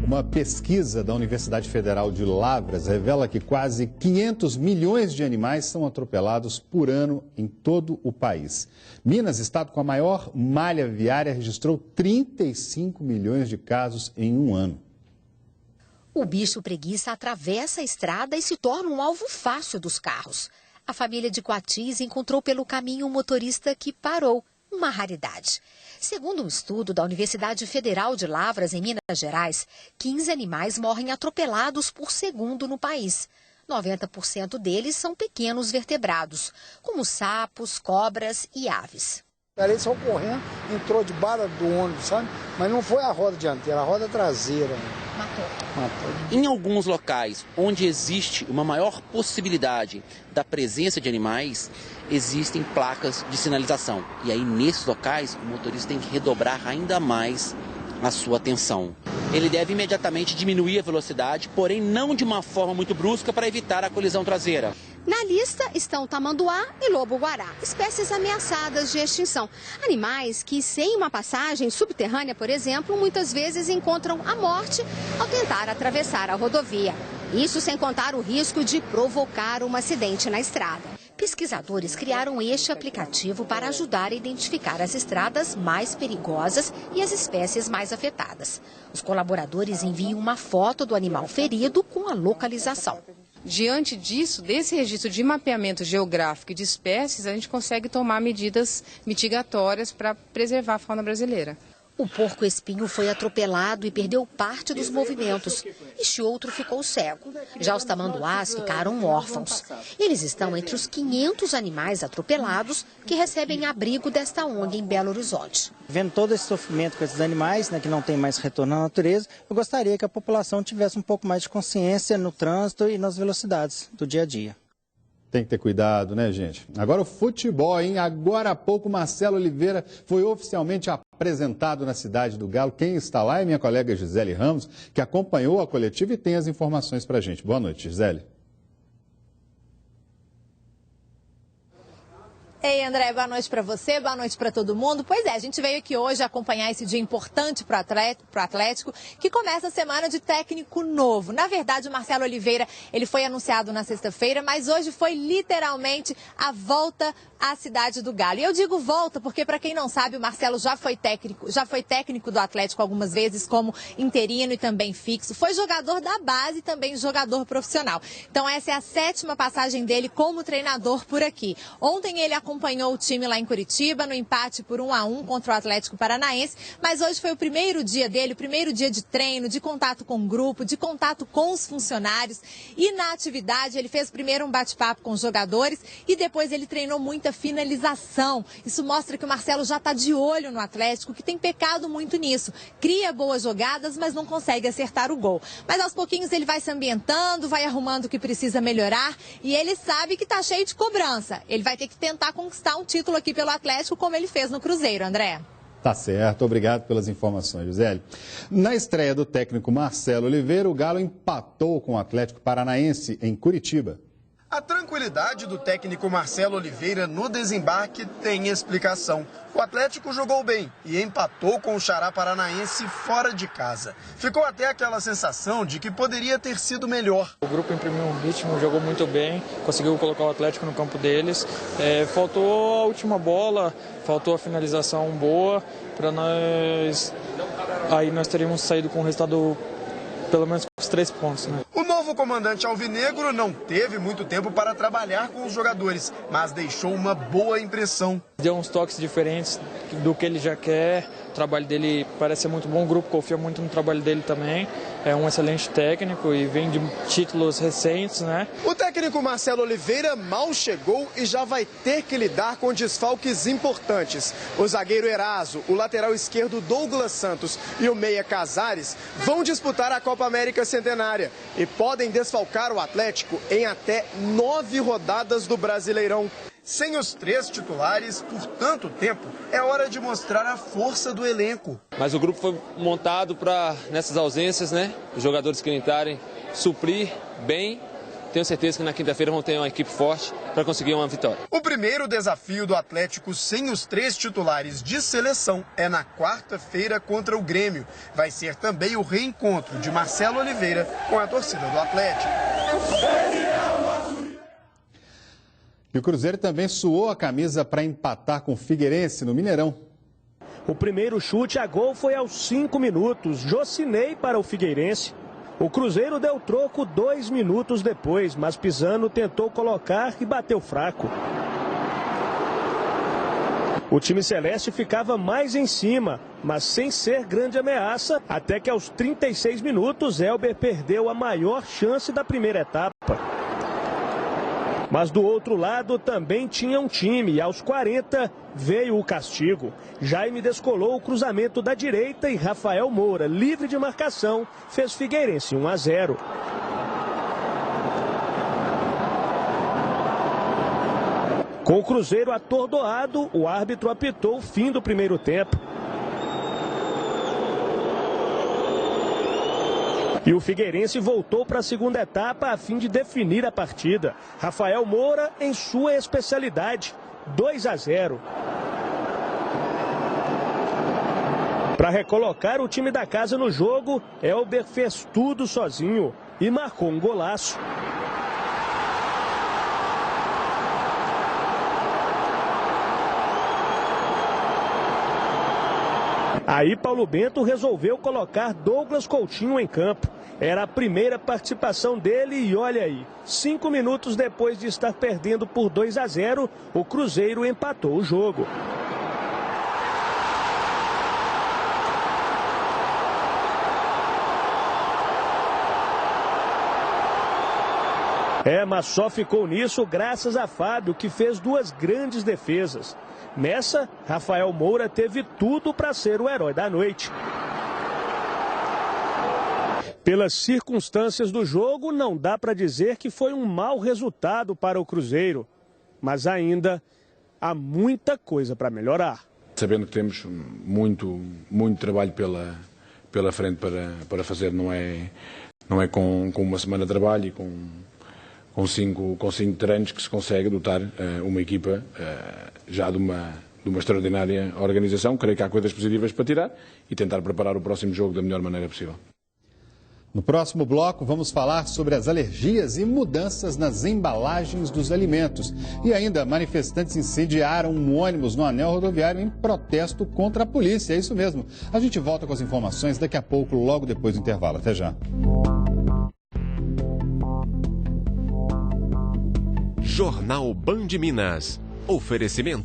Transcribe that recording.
Uma pesquisa da Universidade Federal de Lavras revela que quase 500 milhões de animais são atropelados por ano em todo o país. Minas, estado com a maior malha viária, registrou 35 milhões de casos em um ano. O bicho preguiça atravessa a estrada e se torna um alvo fácil dos carros. A família de Coatis encontrou pelo caminho um motorista que parou, uma raridade. Segundo um estudo da Universidade Federal de Lavras, em Minas Gerais, 15 animais morrem atropelados por segundo no país. 90% deles são pequenos vertebrados, como sapos, cobras e aves. Eles só correndo, entrou de barra do ônibus, sabe? Mas não foi a roda dianteira, a roda traseira. Matou. Em alguns locais onde existe uma maior possibilidade da presença de animais, existem placas de sinalização. E aí, nesses locais, o motorista tem que redobrar ainda mais a sua atenção. Ele deve imediatamente diminuir a velocidade, porém não de uma forma muito brusca para evitar a colisão traseira. Na lista estão o tamanduá e lobo-guará, espécies ameaçadas de extinção. Animais que, sem uma passagem subterrânea, por exemplo, muitas vezes encontram a morte ao tentar atravessar a rodovia. Isso sem contar o risco de provocar um acidente na estrada. Pesquisadores criaram este aplicativo para ajudar a identificar as estradas mais perigosas e as espécies mais afetadas. Os colaboradores enviam uma foto do animal ferido com a localização. Diante disso, desse registro de mapeamento geográfico e de espécies, a gente consegue tomar medidas mitigatórias para preservar a fauna brasileira. O porco-espinho foi atropelado e perdeu parte dos movimentos. Este outro ficou cego. Já os tamanduás ficaram órfãos. Eles estão entre os 500 animais atropelados que recebem abrigo desta ONG em Belo Horizonte. Vendo todo esse sofrimento com esses animais, que não tem mais retorno à natureza, eu gostaria que a população tivesse um pouco mais de consciência no trânsito e nas velocidades do dia a dia. Tem que ter cuidado, né, gente? Agora o futebol, hein? Agora há pouco, Marcelo Oliveira foi oficialmente apresentado na Cidade do Galo. Quem está lá é minha colega Gisele Ramos, que acompanhou a coletiva e tem as informações para a gente. Boa noite, Gisele. Ei, André, boa noite para você, boa noite para todo mundo. Pois é, a gente veio aqui hoje acompanhar esse dia importante para o Atlético, que começa a semana de técnico novo. Na verdade, o Marcelo Oliveira, ele foi anunciado na sexta-feira, mas hoje foi literalmente a volta à Cidade do Galo. E eu digo volta porque, para quem não sabe, o Marcelo já foi técnico do Atlético algumas vezes como interino e também fixo. Foi jogador da base e também jogador profissional. Então essa é a 7ª passagem dele como treinador por aqui. Ontem ele acompanhou o time lá em Curitiba no empate por 1-1 contra o Atlético Paranaense, mas hoje foi o primeiro dia dele, o primeiro dia de treino, de contato com o grupo, de contato com os funcionários. E na atividade ele fez primeiro um bate-papo com os jogadores e depois ele treinou muita finalização. Isso mostra que o Marcelo já está de olho no Atlético, que tem pecado muito nisso. Cria boas jogadas, mas não consegue acertar o gol. Mas aos pouquinhos ele vai se ambientando, vai arrumando o que precisa melhorar e ele sabe que está cheio de cobrança. Ele vai ter que tentar conquistar um título aqui pelo Atlético, como ele fez no Cruzeiro, André. Tá certo, obrigado pelas informações, Gisele. Na estreia do técnico Marcelo Oliveira, o Galo empatou com o Atlético Paranaense em Curitiba. A tranquilidade do técnico Marcelo Oliveira no desembarque tem explicação. O Atlético jogou bem e empatou com o Xará Paranaense fora de casa. Ficou até aquela sensação de que poderia ter sido melhor. O grupo imprimiu um ritmo, jogou muito bem, conseguiu colocar o Atlético no campo deles. Faltou a última bola, faltou a finalização boa para nós. Aí nós teríamos saído com o resultado pelo menos com os 3 pontos, né? O novo comandante alvinegro não teve muito tempo para trabalhar com os jogadores, mas deixou uma boa impressão. Deu uns toques diferentes do que ele já quer. O trabalho dele parece ser muito bom, o grupo confia muito no trabalho dele também. É um excelente técnico e vem de títulos recentes, né? O técnico Marcelo Oliveira mal chegou e já vai ter que lidar com desfalques importantes. O zagueiro Eraso, o lateral esquerdo Douglas Santos e o meia Casares vão disputar a Copa América Centenária e podem desfalcar o Atlético em até 9 rodadas do Brasileirão. Sem os 3 titulares por tanto tempo, é hora de mostrar a força do elenco. Mas o grupo foi montado para, nessas ausências, né, os jogadores que entrarem, suprir bem tenho certeza que na quinta-feira vão ter uma equipe forte para conseguir uma vitória. O primeiro desafio do Atlético sem os 3 titulares de seleção é na quarta-feira contra o Grêmio. Vai ser também o reencontro de Marcelo Oliveira com a torcida do Atlético. E o Cruzeiro também suou a camisa para empatar com o Figueirense no Mineirão. O primeiro chute a gol foi aos 5 minutos. Jocinei para o Figueirense. O Cruzeiro deu troco 2 minutos depois, mas Pisano tentou colocar e bateu fraco. O time celeste ficava mais em cima, mas sem ser grande ameaça, até que aos 36 minutos, Elber perdeu a maior chance da primeira etapa. Mas do outro lado também tinha um time e aos 40 veio o castigo. Jaime descolou o cruzamento da direita e Rafael Moura, livre de marcação, fez Figueirense 1-0. Com o Cruzeiro atordoado, o árbitro apitou o fim do primeiro tempo. E o Figueirense voltou para a segunda etapa a fim de definir a partida. Rafael Moura em sua especialidade, 2-0. Para recolocar o time da casa no jogo, Elber fez tudo sozinho e marcou um golaço. Aí Paulo Bento resolveu colocar Douglas Coutinho em campo. Era a primeira participação dele e olha aí, 5 minutos depois de estar perdendo por 2-0, o Cruzeiro empatou o jogo. Mas só ficou nisso graças a Fábio, que fez 2 grandes defesas. Nessa, Rafael Moura teve tudo para ser o herói da noite. Pelas circunstâncias do jogo, não dá para dizer que foi um mau resultado para o Cruzeiro. Mas ainda há muita coisa para melhorar. Sabendo que temos muito trabalho pela frente para fazer, não é com uma semana de trabalho e com cinco treinos que se consegue dotar uma equipa já de uma extraordinária organização. Creio que há coisas positivas para tirar e tentar preparar o próximo jogo da melhor maneira possível. No próximo bloco, vamos falar sobre as alergias e mudanças nas embalagens dos alimentos. E ainda, manifestantes incendiaram um ônibus no anel rodoviário em protesto contra a polícia. É isso mesmo. A gente volta com as informações daqui a pouco, logo depois do intervalo. Até já. Jornal Band Minas. Oferecimento